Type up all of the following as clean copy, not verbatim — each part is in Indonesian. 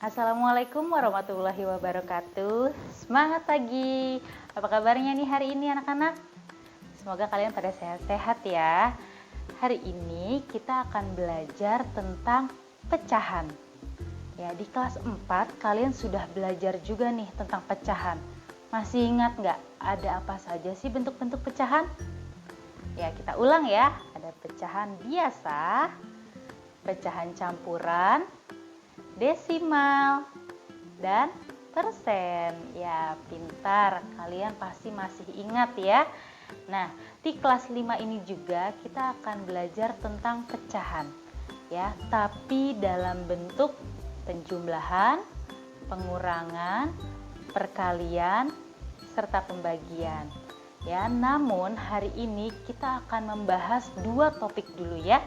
Assalamualaikum warahmatullahi wabarakatuh. Semangat pagi. Apa kabarnya nih hari ini anak-anak? Semoga kalian pada sehat-sehat ya. Hari ini kita akan belajar tentang pecahan. Ya, di kelas 4 kalian sudah belajar juga nih tentang pecahan. Masih ingat nggak ada apa saja sih bentuk-bentuk pecahan? Ya, kita ulang ya. Ada pecahan biasa, pecahan campuran, desimal, dan persen. Ya, pintar. Kalian pasti masih ingat ya. Nah, di kelas 5 ini juga kita akan belajar tentang pecahan. Ya, tapi dalam bentuk penjumlahan, pengurangan, perkalian, serta pembagian. Ya, namun hari ini kita akan membahas dua topik dulu ya.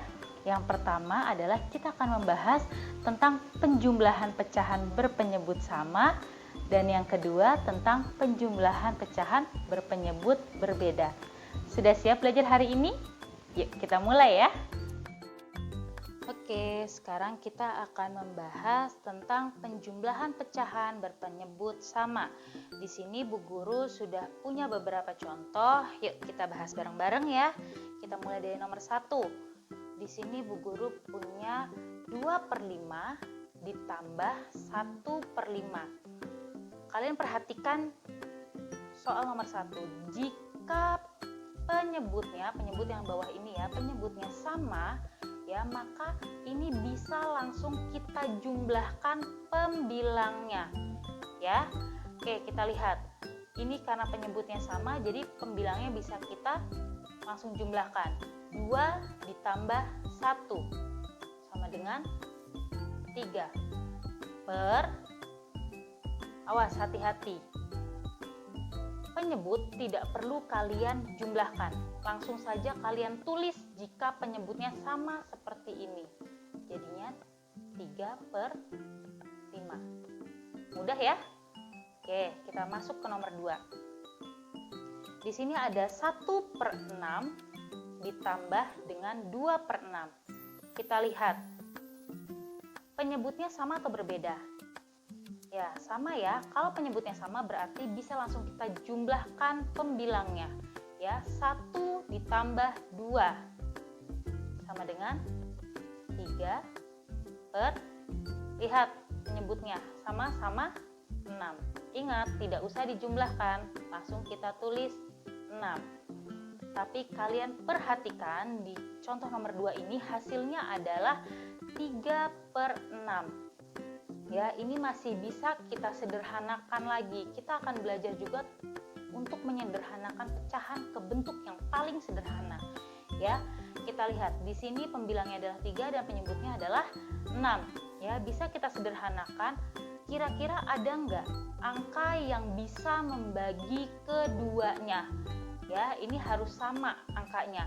Yang pertama adalah kita akan membahas tentang penjumlahan pecahan berpenyebut sama, dan yang kedua tentang penjumlahan pecahan berpenyebut berbeda. Sudah siap belajar hari ini? Yuk kita mulai ya. Oke, sekarang kita akan membahas tentang penjumlahan pecahan berpenyebut sama. Di sini Bu Guru sudah punya beberapa contoh. Yuk kita bahas bareng-bareng ya. Kita mulai dari nomor 1. Di sini Bu Guru punya 2/5 ditambah 1/5. Kalian perhatikan soal nomor 1. Jika penyebut yang bawah ini ya, penyebutnya sama, ya maka ini bisa langsung kita jumlahkan pembilangnya. Ya. Oke, kita lihat. Ini karena penyebutnya sama, jadi pembilangnya bisa kita langsung jumlahkan. 2 ditambah 1 sama dengan 3 awas hati-hati, penyebut tidak perlu kalian jumlahkan, langsung saja kalian tulis jika penyebutnya sama seperti ini, jadinya 3/5. Mudah ya. Oke, kita masuk ke nomor 2. Di sini ada 1/6 ditambah dengan 2/6. Kita lihat, penyebutnya sama atau berbeda? Ya, sama ya. Kalau penyebutnya sama berarti bisa langsung kita jumlahkan pembilangnya. Ya, 1 ditambah 2 sama dengan 3 lihat penyebutnya sama-sama 6. Ingat, tidak usah dijumlahkan, langsung kita tulis 6. Tapi kalian perhatikan di contoh nomor 2 ini hasilnya adalah 3/6. Ya, ini masih bisa kita sederhanakan lagi. Kita akan belajar juga untuk menyederhanakan pecahan ke bentuk yang paling sederhana. Ya, kita lihat di sini pembilangnya adalah 3 dan penyebutnya adalah 6. Ya, bisa kita sederhanakan. Kira-kira ada nggak angka yang bisa membagi keduanya? Ya, ini harus sama angkanya.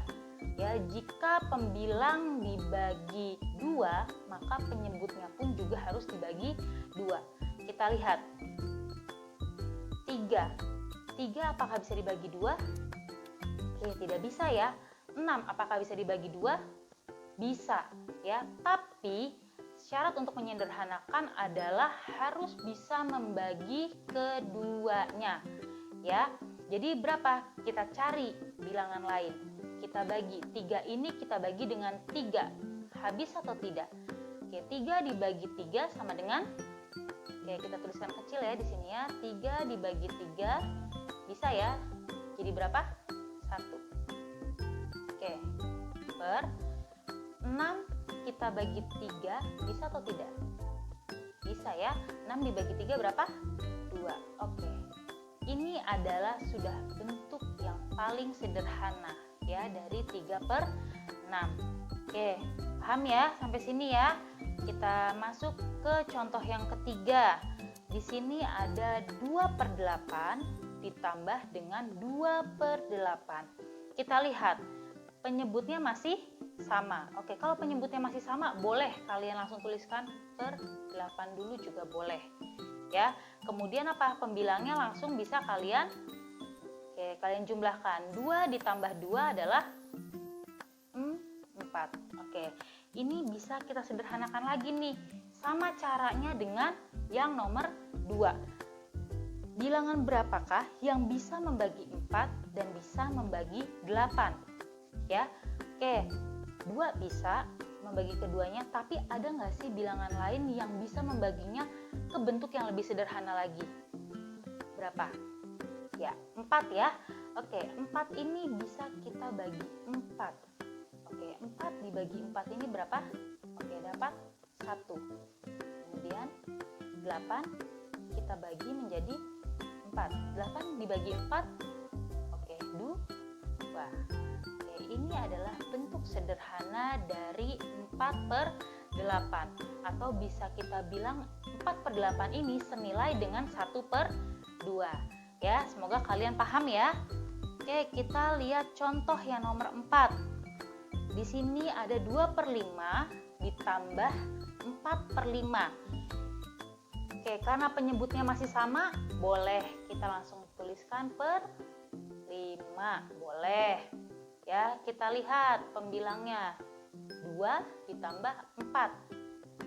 Ya, jika pembilang dibagi 2, maka penyebutnya pun juga harus dibagi 2. Kita lihat. 3 apakah bisa dibagi 2? Oke, tidak bisa ya. 6 apakah bisa dibagi 2? Bisa, ya. Tapi syarat untuk menyederhanakan adalah harus bisa membagi keduanya. Ya. Jadi berapa? Kita cari bilangan lain. Kita bagi 3 ini, kita bagi dengan 3. Habis atau tidak? Oke, 3 dibagi 3 sama dengan, oke kita tuliskan kecil ya di sini ya. 3 dibagi 3 bisa ya. Jadi berapa? 1. Oke. 6 kita bagi 3 bisa atau tidak? Bisa ya. 6 dibagi 3 berapa? 2. Oke. Ini adalah sudah bentuk yang paling sederhana ya dari 3/6. Oke, paham ya sampai sini ya? Kita masuk ke contoh yang ketiga. Di sini ada 2/8 ditambah dengan 2/8. Kita lihat, penyebutnya masih sama. Oke, kalau penyebutnya masih sama, boleh kalian langsung tuliskan per 8 dulu juga boleh. Ya, kemudian apa? Pembilangnya langsung bisa kalian jumlahkan. 2 ditambah 2 adalah 4. Oke, ini bisa kita sederhanakan lagi nih. Sama caranya dengan yang nomor 2. Bilangan berapakah yang bisa membagi 4 dan bisa membagi 8? Ya, oke, 2 bisa membagi keduanya, tapi ada nggak sih bilangan lain yang bisa membaginya ke bentuk yang lebih sederhana lagi? Berapa? Ya, 4 ya. Oke, 4 ini bisa kita bagi 4. Oke, 4 dibagi 4 ini berapa? Oke, dapat 1. Kemudian 8 kita bagi menjadi 4. 8 dibagi 4. Oke, 2. Oke, ini adalah bentuk sederhana dari 4/8. Atau bisa kita bilang 4/8 ini senilai dengan 1/2. Ya, semoga kalian paham ya. Oke, kita lihat contoh yang nomor 4. Di sini ada 2/5 ditambah 4/5. Oke, karena penyebutnya masih sama, boleh kita langsung tuliskan per 5. Boleh. Ya, kita lihat pembilangnya. 2 ditambah 4.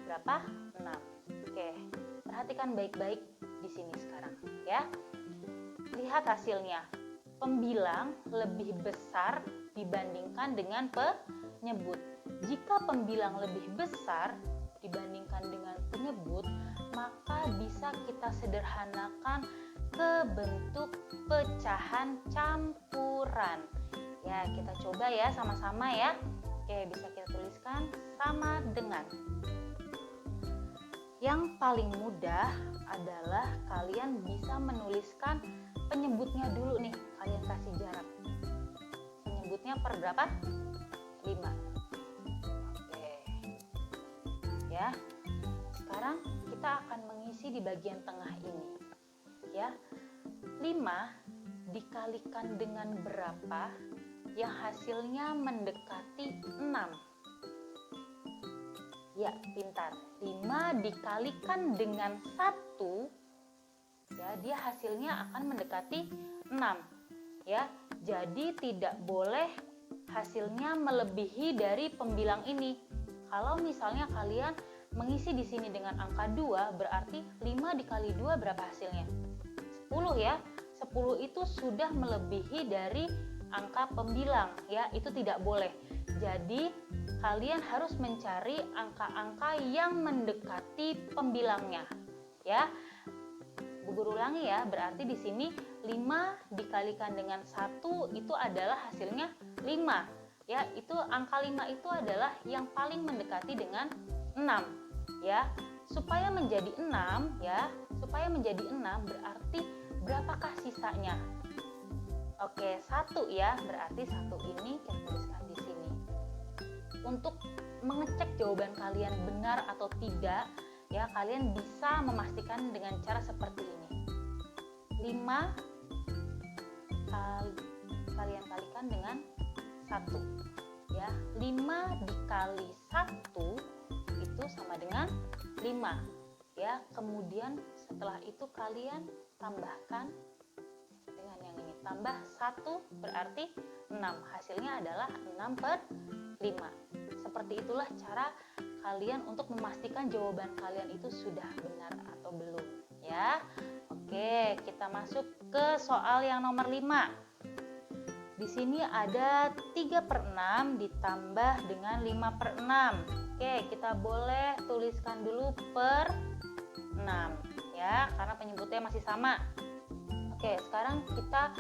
Berapa? 6. Oke, perhatikan baik-baik di sini sekarang, ya. Lihat hasilnya. Pembilang lebih besar dibandingkan dengan penyebut. Jika pembilang lebih besar dibandingkan dengan penyebut, maka bisa kita sederhanakan ke bentuk pecahan campuran. Ya, kita coba ya sama-sama ya. Oke, bisa kita tuliskan sama dengan. Yang paling mudah adalah kalian bisa menuliskan penyebutnya dulu nih. Kalian kasih jarak. Penyebutnya per berapa? 5. Oke. Ya. Sekarang kita akan mengisi di bagian tengah ini. Ya. 5 dikalikan dengan berapa yang hasilnya mendekati 6? Ya, pintar. 5 dikalikan dengan 1, ya, dia hasilnya akan mendekati 6. Ya, jadi tidak boleh hasilnya melebihi dari pembilang ini. Kalau misalnya kalian mengisi di sini dengan angka 2, berarti 5 dikali 2 berapa hasilnya? 10 ya. 10 itu sudah melebihi dari angka pembilang, ya, itu tidak boleh. Jadi kalian harus mencari angka-angka yang mendekati pembilangnya, ya. Bu Guru ulangi ya, berarti di sini 5 dikalikan dengan 1 itu adalah hasilnya 5. Ya, itu angka 5 itu adalah yang paling mendekati dengan 6, ya. Supaya menjadi 6, ya, supaya menjadi 6 berarti berapakah sisanya? Oke, 1 ya, berarti 1 ini kita tuliskan di sini. Untuk mengecek jawaban kalian benar atau tidak, ya, kalian bisa memastikan dengan cara seperti ini. 5 kalian kalikan dengan 1. Ya, 5 dikali 1 itu sama dengan 5. Ya, kemudian setelah itu kalian tambahkan dengan yang ini. Tambah 1 berarti 6. Hasilnya adalah 6/5. Seperti itulah cara kalian untuk memastikan jawaban kalian itu sudah benar atau belum, ya. Oke, kita masuk ke soal yang nomor 5. Di sini ada 3/6 ditambah dengan 5/6. Oke, kita boleh tuliskan dulu per 6, ya, karena penyebutnya masih sama. Oke, sekarang kita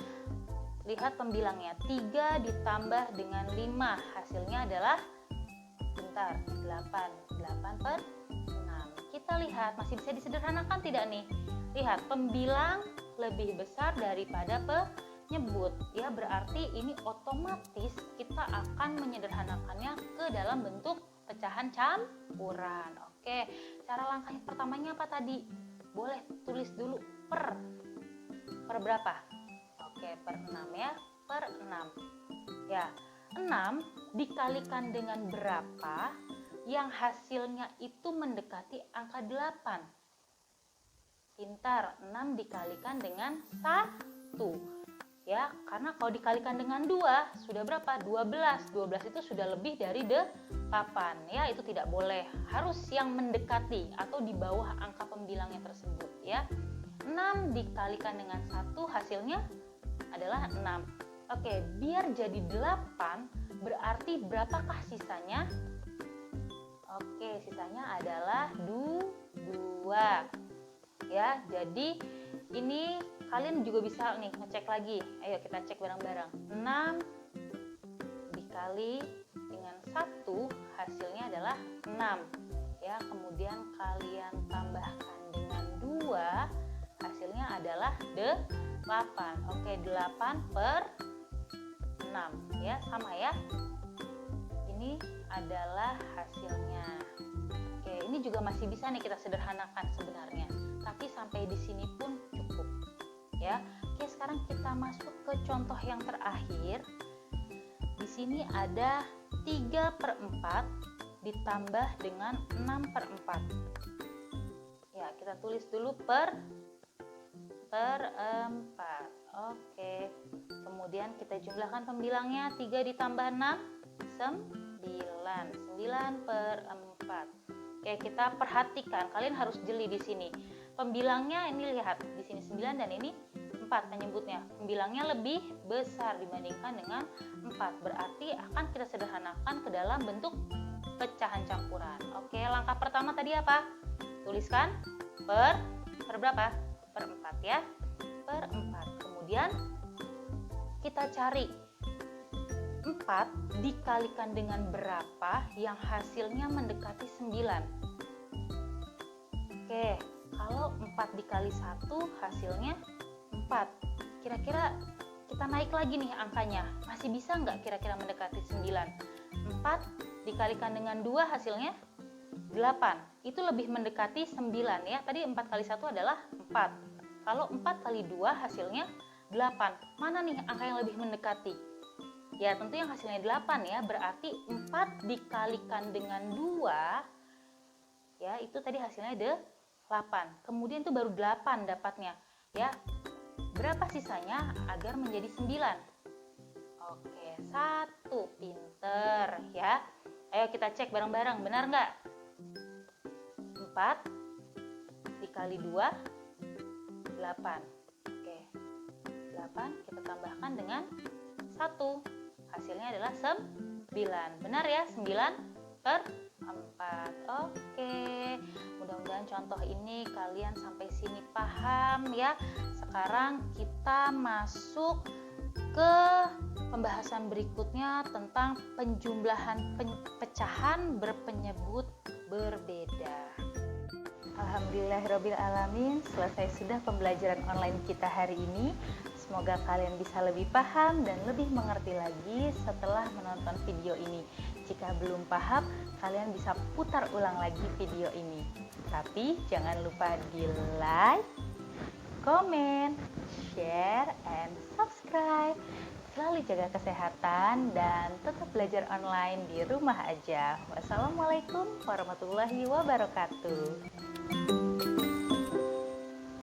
lihat pembilangnya. 3 ditambah dengan 5, hasilnya adalah 8. 8/6. Kita lihat, masih bisa disederhanakan tidak nih? Lihat, pembilang lebih besar daripada penyebut. Ya, berarti ini otomatis kita akan menyederhanakannya ke dalam bentuk pecahan campuran. Oke, cara langkah yang pertamanya apa tadi? Boleh tulis dulu per berapa? Oke, per 6 ya, per 6. Ya, 6 dikalikan dengan berapa yang hasilnya itu mendekati angka 8? Pintar, 6 dikalikan dengan 1. Ya, karena kalau dikalikan dengan 2 sudah berapa? 12. 12 itu sudah lebih dari 8. Ya, itu tidak boleh. Harus yang mendekati atau di bawah angka pembilangnya tersebut ya. 6 dikalikan dengan 1 hasilnya adalah 6. Oke, biar jadi 8 berarti berapakah sisanya? Oke, sisanya adalah 2. Ya, jadi ini kalian juga bisa nih ngecek lagi. Ayo kita cek bareng-bareng. 6 dikali dengan 1 hasilnya adalah 6. Ya, kemudian kalian tambahkan dengan 2 hasilnya adalah 8. Oke, 8 per 6 ya, sama ya. Ini adalah hasilnya. Oke, ini juga masih bisa nih kita sederhanakan sebenarnya. Tapi sampai di sini pun cukup. Ya. Oke, sekarang kita masuk ke contoh yang terakhir. Di sini ada 3/4 ditambah dengan 6/4. Ya, kita tulis dulu per 4. Oke. Kemudian kita jumlahkan pembilangnya. 3 ditambah 6 9. 9/4. Oke, kita perhatikan. Kalian harus jeli di sini. Pembilangnya ini lihat di sini 9 dan ini 4 menyebutnya. Pembilangnya lebih besar dibandingkan dengan 4. Berarti akan kita sederhanakan ke dalam bentuk pecahan campuran. Oke, langkah pertama tadi apa? Tuliskan per berapa? Per 4 ya. Per 4. Kemudian kita cari 4 dikalikan dengan berapa yang hasilnya mendekati 9. Oke, kalau 4 dikali 1 hasilnya 4. Kira-kira kita naik lagi nih angkanya. Masih bisa nggak kira-kira mendekati 9? 4 dikalikan dengan 2 hasilnya 8. Itu lebih mendekati 9 ya. Tadi 4 kali 1 adalah 4. Kalau 4 kali 2 hasilnya 8. Mana nih angka yang lebih mendekati? Ya, tentu yang hasilnya 8 ya. Berarti 4 dikalikan dengan 2 ya, itu tadi hasilnya 8. Kemudian itu baru 8 dapatnya ya. Berapa sisanya agar menjadi 9? Oke, 1. Pinter ya. Ayo kita cek bareng-bareng, benar nggak? 4 dikali 2 8. Oke, 8 kita tambahkan dengan 1. Hasilnya adalah 9. Benar ya, 9/4. Oke, mudah-mudahan contoh ini kalian sampai sini paham ya. Sekarang kita masuk ke pembahasan berikutnya tentang penjumlahan pecahan berpenyebut berbeda. Alhamdulillahirabbil alamin, selesai sudah pembelajaran online kita hari ini. Semoga kalian bisa lebih paham dan lebih mengerti lagi setelah menonton video ini. Jika belum paham, kalian bisa putar ulang lagi video ini. Tapi jangan lupa di like, comment, share, and subscribe. Selalu jaga kesehatan dan tetap belajar online di rumah aja. Wassalamualaikum warahmatullahi wabarakatuh.